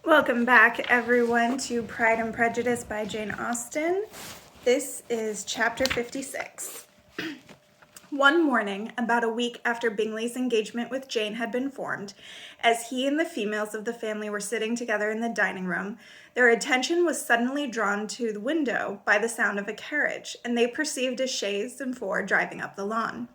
Welcome back, everyone, to Pride and Prejudice by Jane Austen. This is chapter 56. One morning, about a week after Bingley's engagement with Jane had been formed, as he and the females of the family were sitting together in the dining room, their attention was suddenly drawn to the window by the sound of a carriage, and they perceived a chaise and four driving up the lawn.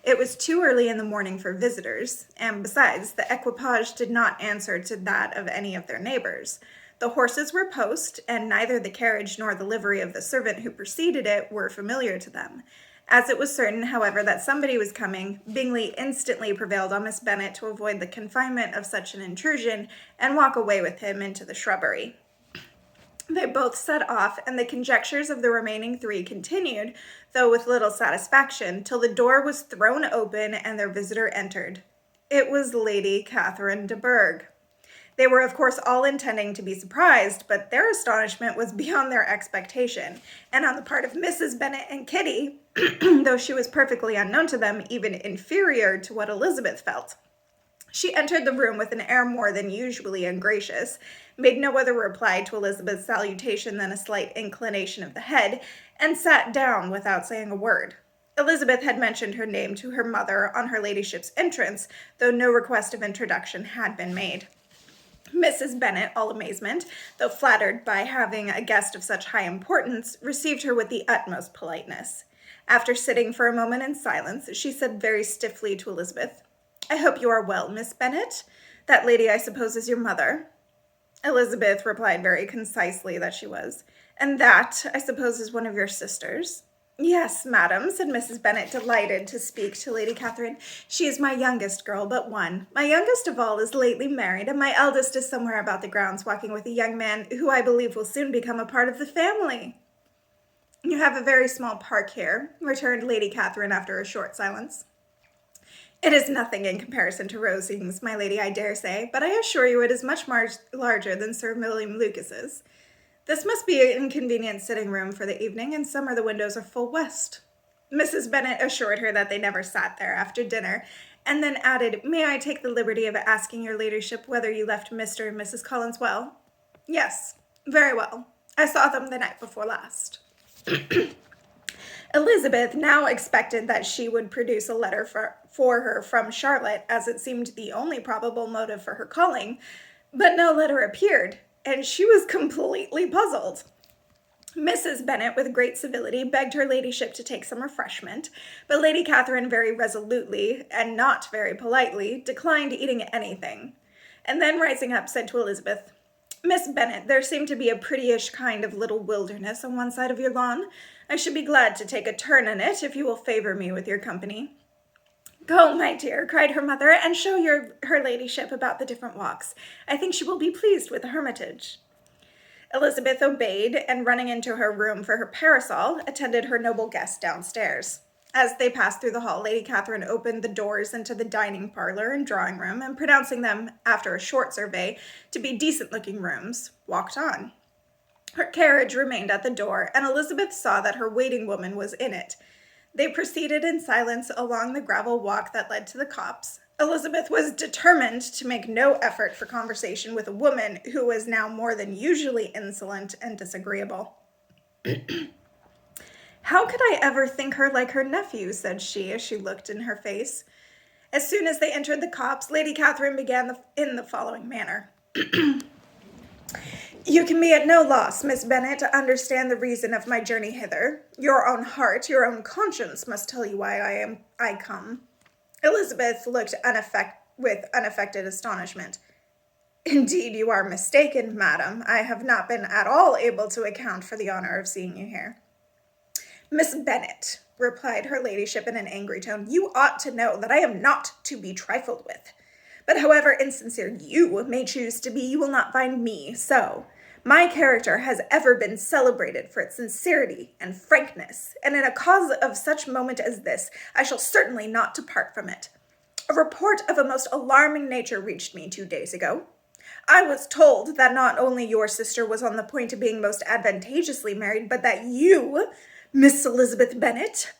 It was too early in the morning for visitors, and besides, the equipage did not answer to that of any of their neighbors. The horses were post, and neither the carriage nor the livery of the servant who preceded it were familiar to them. As it was certain, however, that somebody was coming, Bingley instantly prevailed on Miss Bennet to avoid the confinement of such an intrusion and walk away with him into the shrubbery. They both set off, and the conjectures of the remaining three continued, though with little satisfaction, till the door was thrown open and their visitor entered. It was Lady Catherine de Bourgh. They were, of course, all intending to be surprised, but their astonishment was beyond their expectation, and on the part of Mrs. Bennet and Kitty, though she was perfectly unknown to them, even inferior to what Elizabeth felt. She entered the room with an air more than usually ungracious, made no other reply to Elizabeth's salutation than a slight inclination of the head, and sat down without saying a word. Elizabeth had mentioned her name to her mother on her ladyship's entrance, though no request of introduction had been made. Mrs. Bennet, all amazement, though flattered by having a guest of such high importance, received her with the utmost politeness. After sitting for a moment in silence, she said very stiffly to Elizabeth, "I hope you are well, Miss Bennet. That lady, I suppose, is your mother." Elizabeth replied very concisely that she was. "And that, I suppose, is one of your sisters?" "Yes, madam," said Mrs. Bennet, delighted to speak to Lady Catherine. "She is my youngest girl, but one. My youngest of all is lately married, and my eldest is somewhere about the grounds walking with a young man who I believe will soon become a part of the family." "You have a very small park here," returned Lady Catherine after a short silence. "It is nothing in comparison to Rosings, my lady, I dare say, but I assure you it is much larger than Sir William Lucas's. This must be an inconvenient sitting room for the evening, and summer the windows are full west." Mrs. Bennet assured her that they never sat there after dinner, and then added, "May I take the liberty of asking your ladyship whether you left Mr. and Mrs. Collins well?" "Yes, very well. I saw them the night before last." Elizabeth now expected that she would produce a letter for her from Charlotte, as it seemed the only probable motive for her calling, but no letter appeared, and she was completely puzzled. Mrs. Bennet, with great civility, begged her ladyship to take some refreshment, but Lady Catherine very resolutely, and not very politely, declined eating anything, and then rising up said to Elizabeth, "Miss Bennet, there seemed to be a prettyish kind of little wilderness on one side of your lawn. I should be glad to take a turn in it, if you will favor me with your company." "Go, my dear," cried her mother, "and show her ladyship about the different walks. I think she will be pleased with the hermitage." Elizabeth obeyed, and running into her room for her parasol, attended her noble guest downstairs. As they passed through the hall, Lady Catherine opened the doors into the dining parlor and drawing room, and pronouncing them, after a short survey, to be decent-looking rooms, walked on. Her carriage remained at the door, and Elizabeth saw that her waiting woman was in it. They proceeded in silence along the gravel walk that led to the copse. Elizabeth was determined to make no effort for conversation with a woman who was now more than usually insolent and disagreeable. "How could I ever think her like her nephew?" said she, as she looked in her face. As soon as they entered the copse, Lady Catherine began in the following manner. "You can be at no loss, Miss Bennet, to understand the reason of my journey hither. Your own heart, your own conscience must tell you why I come." Elizabeth looked with unaffected astonishment. "Indeed, you are mistaken, madam. I have not been at all able to account for the honor of seeing you here." "Miss Bennet," replied her ladyship in an angry tone, "you ought to know that I am not to be trifled with. But however insincere you may choose to be, you will not find me so. My character has ever been celebrated for its sincerity and frankness, and in a cause of such moment as this, I shall certainly not depart from it. A report of a most alarming nature reached me 2 days ago. I was told that not only your sister was on the point of being most advantageously married, but that you, Miss Elizabeth Bennet,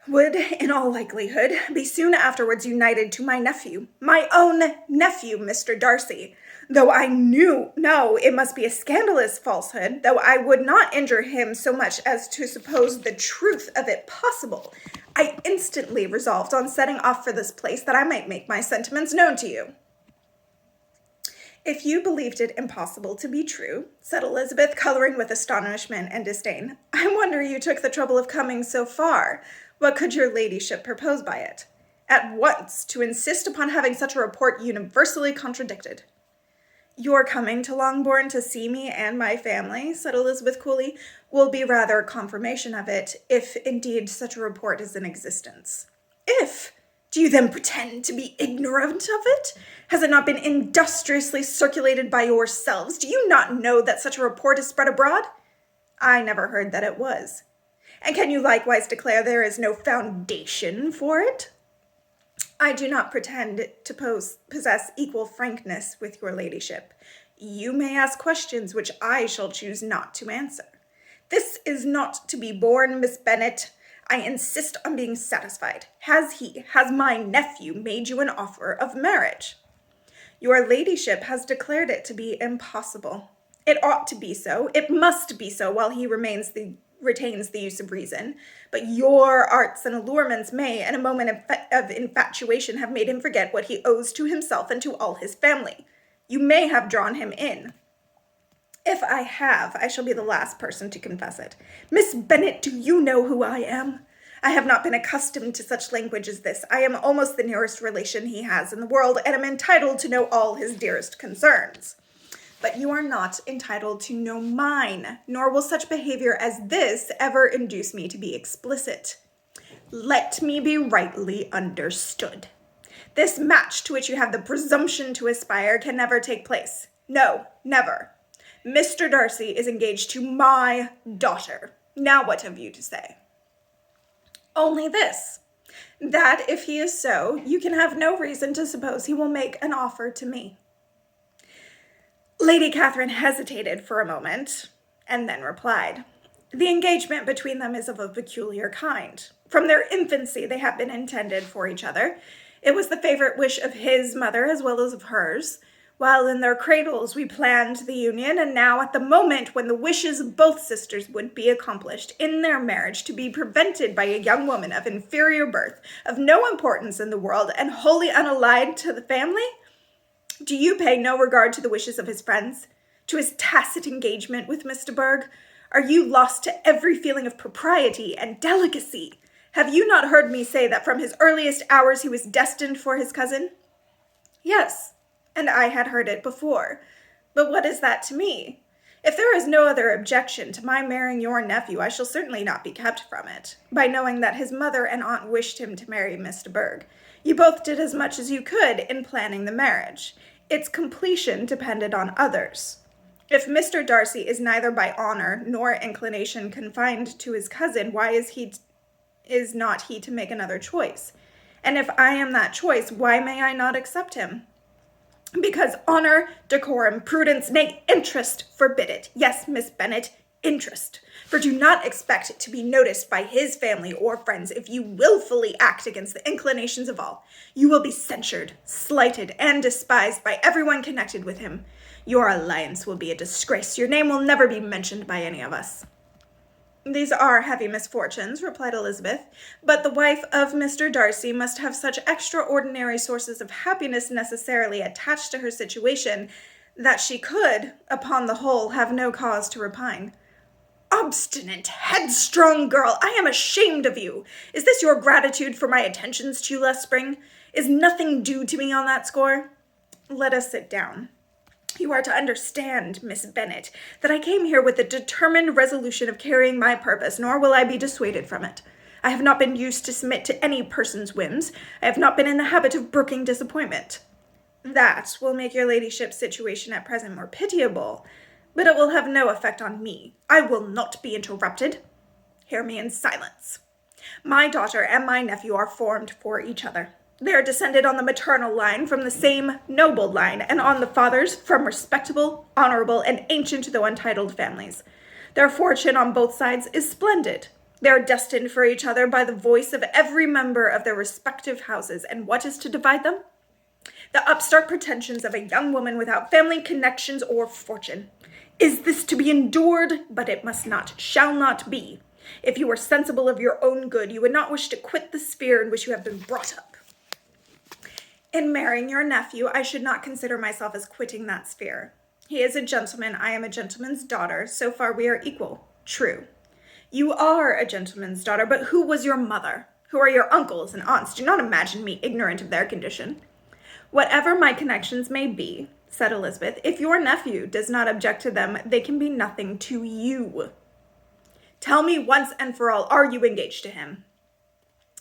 would, in all likelihood, be soon afterwards united to my nephew, my own nephew, Mr. Darcy. Though I no, it must be a scandalous falsehood, though I would not injure him so much as to suppose the truth of it possible, I instantly resolved on setting off for this place that I might make my sentiments known to you. If you believed it impossible to be true, said Elizabeth, coloring with astonishment and disdain, I wonder you took the trouble of coming so far. What could your ladyship propose by it? At once to insist upon having such a report universally contradicted. Your coming to Longbourn to see me and my family, said Elizabeth coolly, will be rather a confirmation of it, if indeed such a report is in existence. If? Do you then pretend to be ignorant of it? Has it not been industriously circulated by yourselves? Do you not know that such a report is spread abroad? I never heard that it was. And can you likewise declare there is no foundation for it? I do not pretend to possess equal frankness with your ladyship. You may ask questions which I shall choose not to answer. This is not to be borne, Miss Bennet. I insist on being satisfied. Has my nephew made you an offer of marriage? Your ladyship has declared it to be impossible. It ought to be so. It must be so while he retains the use of reason. But your arts and allurements may, in a moment of infatuation, have made him forget what he owes to himself and to all his family. You may have drawn him in. If I have, I shall be the last person to confess it. Miss Bennet, do you know who I am? I have not been accustomed to such language as this. I am almost the nearest relation he has in the world, and am entitled to know all his dearest concerns. But you are not entitled to know mine, nor will such behavior as this ever induce me to be explicit. Let me be rightly understood. This match to which you have the presumption to aspire can never take place. No, never. Mr. Darcy is engaged to my daughter. Now what have you to say? Only this, that if he is so, you can have no reason to suppose he will make an offer to me. Lady Catherine hesitated for a moment, and then replied, The engagement between them is of a peculiar kind. From their infancy they have been intended for each other. It was the favorite wish of his mother as well as of hers. While in their cradles we planned the union, and now at the moment when the wishes of both sisters would be accomplished in their marriage to be prevented by a young woman of inferior birth, of no importance in the world, and wholly unallied to the family? Do you pay no regard to the wishes of his friends, to his tacit engagement with Miss de Bourgh? Are you lost to every feeling of propriety and delicacy? Have you not heard me say that from his earliest hours he was destined for his cousin? Yes, and I had heard it before. But what is that to me? If there is no other objection to my marrying your nephew, I shall certainly not be kept from it, by knowing that his mother and aunt wished him to marry Miss de Bourgh. You both did as much as you could in planning the marriage. Its completion depended on others. If Mr. Darcy is neither by honor nor inclination confined to his cousin, why is not he to make another choice? And if I am that choice, why may I not accept him? Because honor, decorum, prudence, nay, interest forbid it. Yes, Miss Bennet, interest. For do not expect it to be noticed by his family or friends if you willfully act against the inclinations of all. You will be censured, slighted, and despised by everyone connected with him. Your alliance will be a disgrace. Your name will never be mentioned by any of us. These are heavy misfortunes, replied Elizabeth, but the wife of Mr. Darcy must have such extraordinary sources of happiness necessarily attached to her situation that she could, upon the whole, have no cause to repine. Obstinate, headstrong girl, I am ashamed of you. Is this your gratitude for my attentions to you last spring? Is nothing due to me on that score? Let us sit down. You are to understand, Miss Bennet, that I came here with the determined resolution of carrying my purpose, nor will I be dissuaded from it. I have not been used to submit to any person's whims. I have not been in the habit of brooking disappointment. That will make your ladyship's situation at present more pitiable, but it will have no effect on me. I will not be interrupted. Hear me in silence. My daughter and my nephew are formed for each other. They are descended on the maternal line from the same noble line, and on the father's from respectable, honorable, and ancient though untitled families. Their fortune on both sides is splendid. They are destined for each other by the voice of every member of their respective houses, and what is to divide them? The upstart pretensions of a young woman without family connections or fortune. Is this to be endured? But it must not, shall not be. If you were sensible of your own good, you would not wish to quit the sphere in which you have been brought up. In marrying your nephew, I should not consider myself as quitting that sphere. He is a gentleman, I am a gentleman's daughter. So far we are equal. True. You are a gentleman's daughter, but who was your mother? Who are your uncles and aunts? Do not imagine me ignorant of their condition. Whatever my connections may be, said Elizabeth, if your nephew does not object to them, they can be nothing to you. Tell me once and for all, are you engaged to him?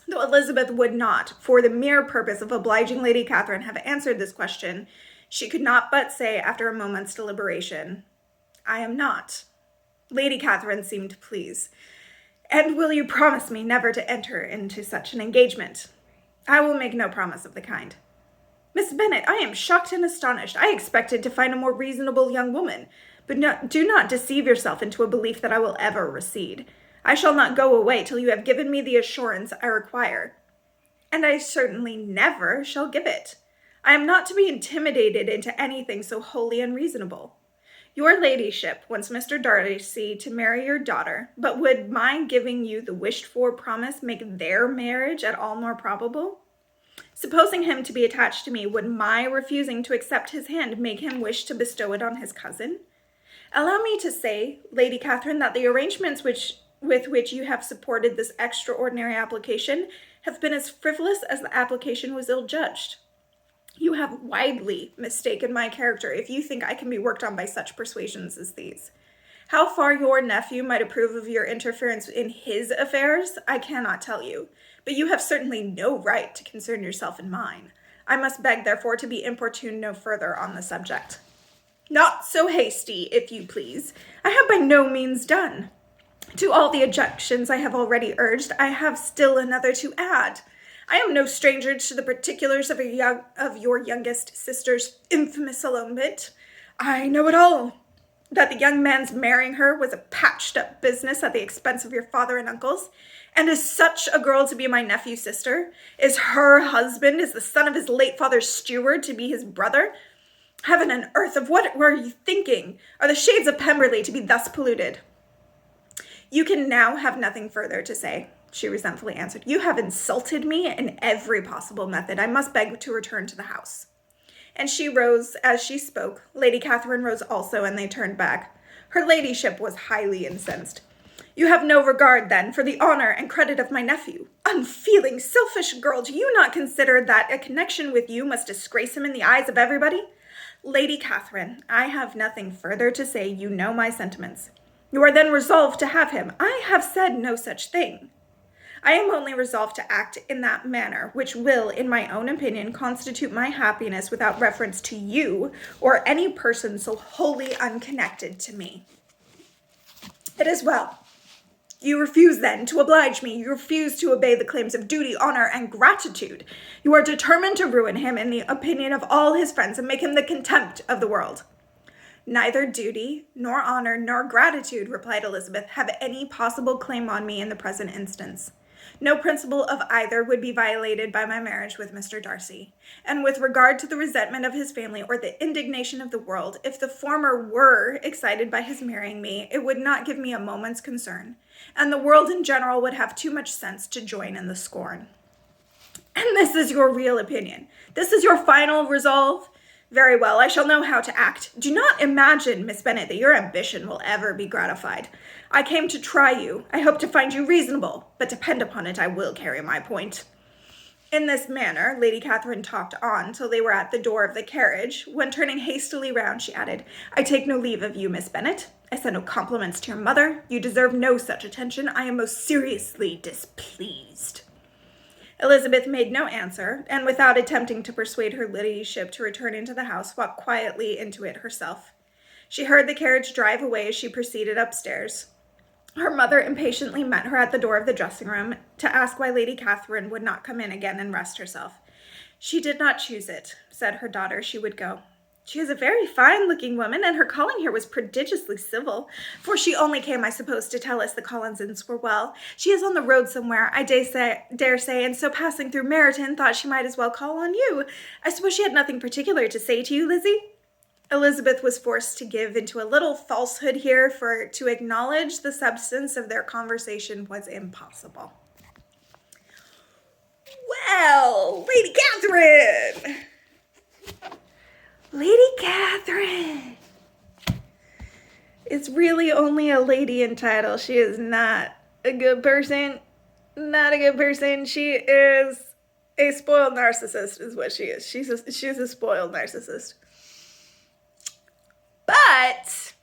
Though Elizabeth would not, for the mere purpose of obliging Lady Catherine, have answered this question, she could not but say after a moment's deliberation, I am not. Lady Catherine seemed pleased. And will you promise me never to enter into such an engagement? I will make no promise of the kind. Miss Bennet, I am shocked and astonished. I expected to find a more reasonable young woman, but do not deceive yourself into a belief that I will ever recede. I shall not go away till you have given me the assurance I require. And I certainly never shall give it. I am not to be intimidated into anything so wholly unreasonable. Your ladyship wants Mr. Darcy to marry your daughter, but would my giving you the wished-for promise make their marriage at all more probable? Supposing him to be attached to me, would my refusing to accept his hand make him wish to bestow it on his cousin? Allow me to say, Lady Catherine, that the arrangements with which you have supported this extraordinary application have been as frivolous as the application was ill-judged. You have widely mistaken my character if you think I can be worked on by such persuasions as these. How far your nephew might approve of your interference in his affairs, I cannot tell you, but you have certainly no right to concern yourself in mine. I must beg, therefore, to be importuned no further on the subject. Not so hasty, if you please. I have by no means done. To all the objections I have already urged, I have still another to add. I am no stranger to the particulars of your youngest sister's infamous elopement. I know it all. That the young man's marrying her was a patched-up business at the expense of your father and uncles. And is such a girl to be my nephew's sister? Is her husband, is the son of his late father's steward, to be his brother? Heaven and earth, of what were you thinking? Are the shades of Pemberley to be thus polluted? You can now have nothing further to say, she resentfully answered. You have insulted me in every possible method. I must beg to return to the house. And she rose as she spoke. Lady Catherine rose also, and they turned back. Her ladyship was highly incensed. You have no regard, then, for the honor and credit of my nephew. Unfeeling, selfish girl, do you not consider that a connection with you must disgrace him in the eyes of everybody? Lady Catherine, I have nothing further to say. You know my sentiments. You are then resolved to have him. I have said no such thing. I am only resolved to act in that manner, which will, in my own opinion, constitute my happiness without reference to you or any person so wholly unconnected to me. It is well. You refuse, then, to oblige me. You refuse to obey the claims of duty, honor, and gratitude. You are determined to ruin him in the opinion of all his friends and make him the contempt of the world. Neither duty, nor honor, nor gratitude, replied Elizabeth, have any possible claim on me in the present instance. No principle of either would be violated by my marriage with Mr. Darcy. And with regard to the resentment of his family or the indignation of the world, if the former were excited by his marrying me, it would not give me a moment's concern, and the world in general would have too much sense to join in the scorn. And this is your real opinion? This is your final resolve? Very well, I shall know how to act. Do not imagine, Miss Bennet, that your ambition will ever be gratified. I came to try you. I hope to find you reasonable, but depend upon it, I will carry my point. In this manner, Lady Catherine talked on till they were at the door of the carriage, when turning hastily round, she added, I take no leave of you, Miss Bennet. I send no compliments to your mother. You deserve no such attention. I am most seriously displeased. Elizabeth made no answer, and without attempting to persuade her ladyship to return into the house, walked quietly into it herself. She heard the carriage drive away as she proceeded upstairs. Her mother impatiently met her at the door of the dressing-room to ask why Lady Catherine would not come in again and rest herself. She did not choose it, said her daughter. She would go. She is a very fine-looking woman, and her calling here was prodigiously civil, for she only came, I suppose, to tell us the Collinsons were well. She is on the road somewhere, I dare say, and so passing through Meryton, thought she might as well call on you. I suppose she had nothing particular to say to you, Lizzie?" Elizabeth was forced to give into a little falsehood here, for to acknowledge the substance of their conversation was impossible. "Well, Lady Catherine! Lady Catherine is really only a lady in title. She is not a good person. Not a good person. She is a spoiled narcissist is what she is. She's a spoiled narcissist. But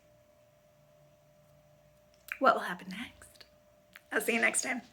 what will happen next? I'll see you next time.